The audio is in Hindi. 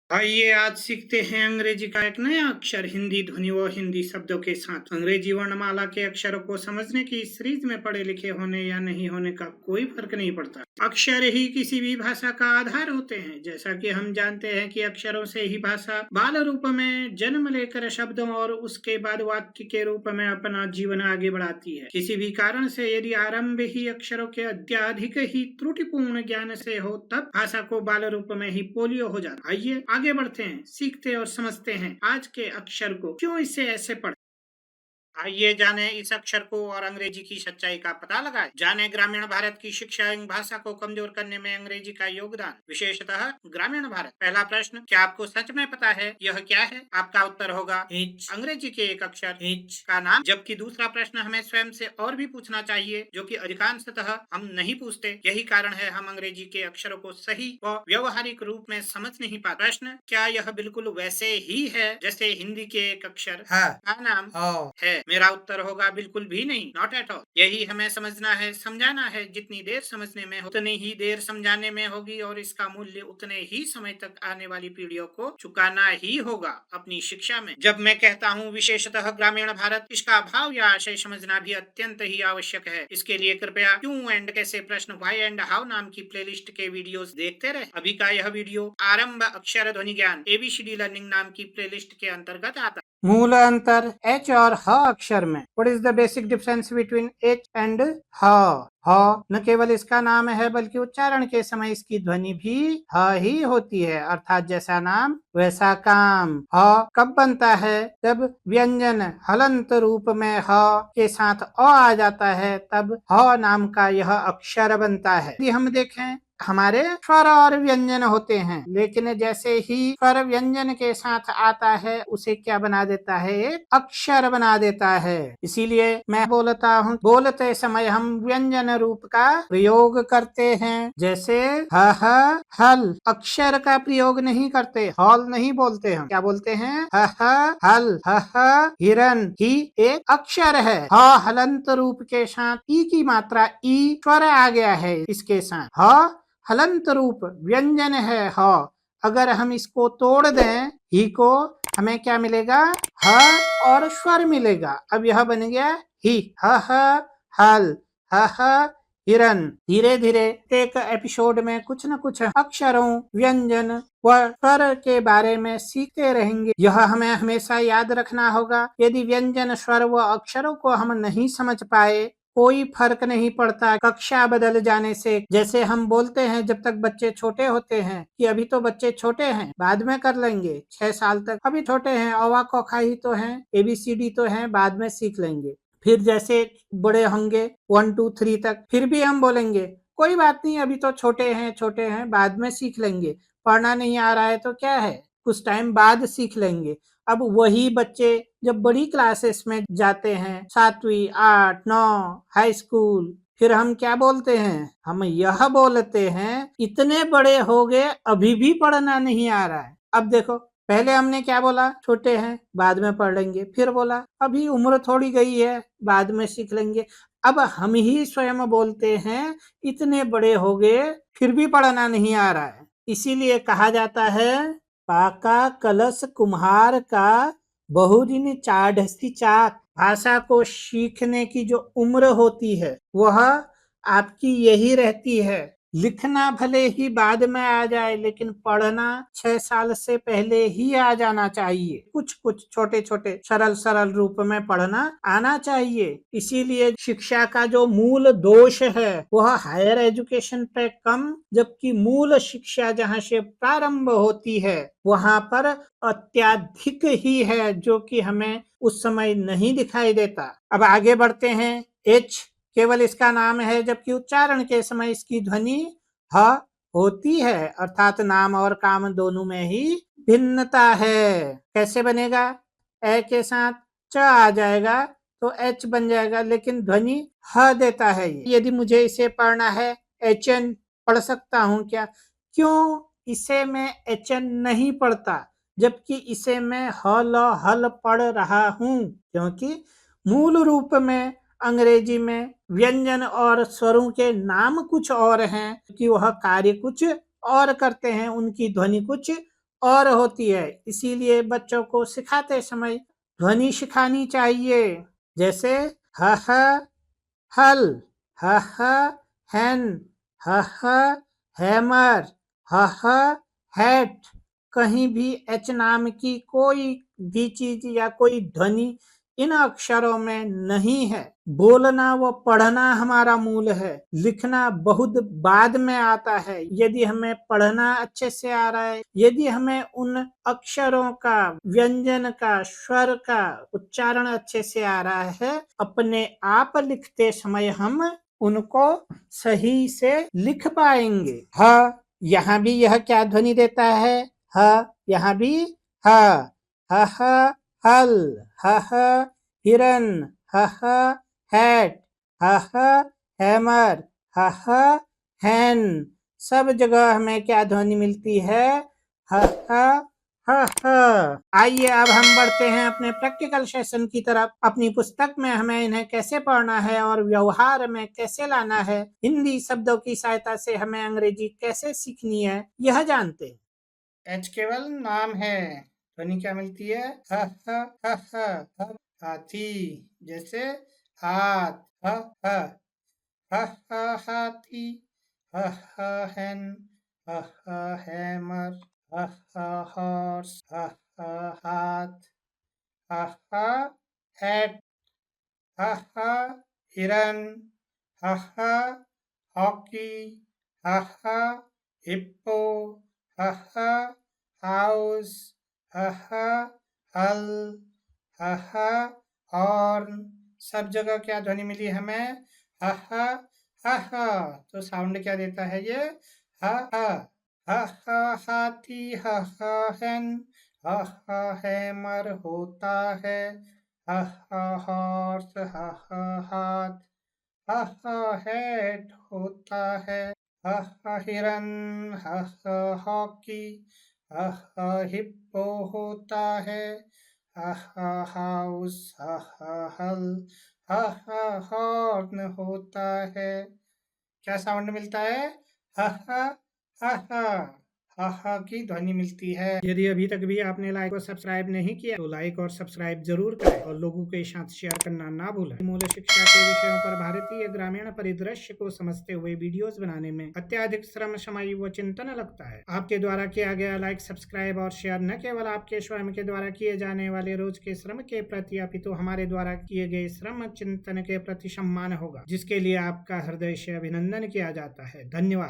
आइए आज सीखते हैं अंग्रेजी का एक नया अक्षर हिंदी ध्वनि व हिंदी शब्दों के साथ। अंग्रेजी वर्णमाला के अक्षरों को समझने की इस सीरीज में पढ़े लिखे होने या नहीं होने का कोई फर्क नहीं पड़ता। अक्षर ही किसी भी भाषा का आधार होते हैं। जैसा कि हम जानते हैं कि अक्षरों से ही भाषा बाल रूप में जन्म लेकर शब्दों और उसके बाद वाक्य के रूप में अपना जीवन आगे बढ़ाती है। किसी भी कारण से यदि आरंभ ही अक्षरों के अत्यधिक ही त्रुटिपूर्ण ज्ञान से हो तब भाषा को बाल रूप में ही पोलियो हो जाता। आइए आगे बढ़ते हैं, सीखते और समझते हैं आज के अक्षर को, क्यों इसे ऐसे पढ़। आइए जाने इस अक्षर को और अंग्रेजी की सच्चाई का पता लगाएं। जाने ग्रामीण भारत की शिक्षा एवं भाषा को कमजोर करने में अंग्रेजी का योगदान, विशेषतः ग्रामीण भारत। पहला प्रश्न, क्या आपको सच में पता है यह क्या है? आपका उत्तर होगा H। अंग्रेजी के एक अक्षर H का नाम। जबकि दूसरा प्रश्न हमें स्वयं से और भी पूछना चाहिए, जो कि अधिकांशतः हम नहीं पूछते। यही कारण है हम अंग्रेजी के अक्षरों को सही व व्यवहारिक रूप में समझ नहीं पाते। प्रश्न, क्या यह बिल्कुल वैसे ही है जैसे हिंदी के एक अक्षर का नाम है? मेरा उत्तर होगा बिल्कुल भी नहीं, नॉट एट ऑल। यही हमें समझना है, समझाना है। जितनी देर समझने में उतनी ही देर समझाने में होगी और इसका मूल्य उतने ही समय तक आने वाली पीढ़ियों को चुकाना ही होगा अपनी शिक्षा में। जब मैं कहता हूँ विशेषतः ग्रामीण भारत, इसका भाव या आशय समझना भी अत्यंत ही आवश्यक है। इसके लिए कृपया क्यों एंड कैसे, प्रश्न, व्हाई एंड हाउ नाम की प्लेलिस्ट के वीडियोस देखते रहे। अभी का यह वीडियो आरंभ अक्षर ध्वनि ज्ञान ABCD लर्निंग नाम की प्लेलिस्ट के अंतर्गत आता है। मूल अंतर H और ह अक्षर में। What is the basic difference between H and ह? ह न केवल इसका नाम है बल्कि उच्चारण के समय इसकी ध्वनि भी ह ही होती है, अर्थात जैसा नाम वैसा काम। ह कब बनता है? जब व्यंजन हलंत रूप में ह के साथ अ आ जाता है, तब ह नाम का यह अक्षर बनता है। यदि हम देखें, हमारे स्वर और व्यंजन होते हैं, लेकिन जैसे ही स्वर व्यंजन के साथ आता है उसे क्या बना देता है? एक अक्षर बना देता है। इसीलिए मैं बोलता हूँ, बोलते समय हम व्यंजन रूप का प्रयोग करते हैं। जैसे ह हल, अक्षर का प्रयोग नहीं करते, हॉल नहीं बोलते, हम क्या बोलते हैं? हल। हिरन ही एक अक्षर है। हलंत रूप के साथ ई की मात्रा ई स्वर आ गया है, इसके साथ हलंत रूप व्यंजन है ह। अगर हम इसको तोड़ दें ही को, हमें क्या मिलेगा? ह और स्वर मिलेगा। अब यह बन गया ही, हल, हिरन। धीरे धीरे एक एपिसोड में कुछ न कुछ अक्षरों, व्यंजन व स्वर के बारे में सीखते रहेंगे। यह हमें हमेशा याद रखना होगा, यदि व्यंजन, स्वर व अक्षरों को हम नहीं समझ पाए, कोई फर्क नहीं पड़ता कक्षा बदल जाने से। जैसे हम बोलते हैं जब तक बच्चे छोटे होते हैं कि अभी तो बच्चे छोटे हैं, बाद में कर लेंगे, 6 साल तक अभी छोटे हैं, अवा कोखा ही तो हैं, ABCD तो हैं, बाद में सीख लेंगे। फिर जैसे बड़े होंगे 1 2 3 तक, फिर भी हम बोलेंगे कोई बात नहीं, अभी तो छोटे हैं, बाद में सीख लेंगे। पढ़ना नहीं आ रहा है तो क्या है, कुछ टाइम बाद सीख लेंगे। अब वही बच्चे जब बड़ी क्लासेस में जाते हैं, 7वीं 8 9 हाई स्कूल, फिर हम क्या बोलते हैं? हम यह बोलते हैं इतने बड़े हो गए अभी भी पढ़ना नहीं आ रहा है। अब देखो, पहले हमने क्या बोला? छोटे हैं, बाद में पढ़ लेंगे। फिर बोला अभी उम्र थोड़ी गई है, बाद में सीख लेंगे। अब हम ही स्वयं बोलते हैं इतने बड़े हो गए फिर भी पढ़ना नहीं आ रहा है। इसीलिए कहा जाता है, पाका कलश कुम्हार का, बहुदिन चाढ़सी चाक। भाषा को सीखने की जो उम्र होती है वह आपकी यही रहती है। लिखना भले ही बाद में आ जाए, लेकिन पढ़ना 6 साल से पहले ही आ जाना चाहिए। कुछ कुछ छोटे छोटे सरल रूप में पढ़ना आना चाहिए। इसीलिए शिक्षा का जो मूल दोष है वह हायर एजुकेशन पे कम, जबकि मूल शिक्षा जहाँ से प्रारंभ होती है वहाँ पर अत्याधिक ही है, जो कि हमें उस समय नहीं दिखाई देता। अब आगे बढ़ते हैं। H केवल इसका नाम है, जबकि उच्चारण के समय इसकी ध्वनि ह होती है, अर्थात नाम और काम दोनों में ही भिन्नता है। कैसे बनेगा? ए के साथ च आ जाएगा तो H बन जाएगा, लेकिन ध्वनि ह देता है। यदि मुझे इसे पढ़ना है HN, पढ़ सकता हूँ क्या? क्यों इसे मैं HN नहीं पढ़ता, जबकि इसे मैं हल पढ़ रहा हूँ? क्योंकि मूल रूप में अंग्रेजी में व्यंजन और स्वरों के नाम कुछ और हैं कि वह कार्य कुछ और करते हैं, उनकी ध्वनि कुछ और होती है। इसीलिए बच्चों को सिखाते समय ध्वनि सिखानी चाहिए। जैसे ह हल, ह hen, ह हैमर, ह हैट। कहीं भी एच नाम की कोई भी चीज या कोई ध्वनि इन अक्षरों में नहीं है। बोलना व पढ़ना हमारा मूल है, लिखना बहुत बाद में आता है। यदि हमें पढ़ना अच्छे से आ रहा है, यदि हमें उन अक्षरों का, व्यंजन का, स्वर का उच्चारण अच्छे से आ रहा है, अपने आप लिखते समय हम उनको सही से लिख पाएंगे। ह यहाँ भी यह क्या ध्वनि देता है? ह यहाँ भी ह हल, ह हिरन, ह हैट, ह हैमर, ह हैन। सब जगह हमें क्या ध्वनि मिलती है? ह आइए अब हम बढ़ते हैं अपने प्रैक्टिकल सेशन की तरफ। अपनी पुस्तक में हमें इन्हें कैसे पढ़ना है और व्यवहार में कैसे लाना है, हिंदी शब्दों की सहायता से हमें अंग्रेजी कैसे सीखनी है, यह जानते हैं। एच केवल नाम है, ध्वनि क्या मिलती है? ह हाथी, जैसे हाथ, हाथी, hen, हैमर, हॉर्स, हाथ, हैट, हिरन, हॉकी, हिप्पो, हाउस, हल, हॉर्न। सब जगह क्या ध्वनि मिली हमें? तो साउंड क्या देता है ये? हाथी, hen, हैमर होता है, हॉर्स, हाथ, हैट होता है, हिरन, हॉकी, हिप्पो होता है, हाउस, हल, हॉर्न होता है। क्या साउंड मिलता है? की ध्वनि मिलती है। यदि अभी तक भी आपने लाइक और सब्सक्राइब नहीं किया तो लाइक और सब्सक्राइब जरूर करें और लोगों के साथ शेयर करना ना भूलें। मूल शिक्षा के विषयों पर भारतीय ग्रामीण परिदृश्य को समझते हुए वीडियोस बनाने में अत्यधिक श्रम, समय व चिंतन लगता है। आपके द्वारा किया गया लाइक, सब्सक्राइब और शेयर न केवल आपके स्वयं के द्वारा किए जाने वाले रोज के श्रम के प्रति अपितु हमारे द्वारा किए गए श्रम चिंतन के प्रति सम्मान होगा, जिसके लिए आपका हृदय से अभिनंदन किया जाता है। धन्यवाद।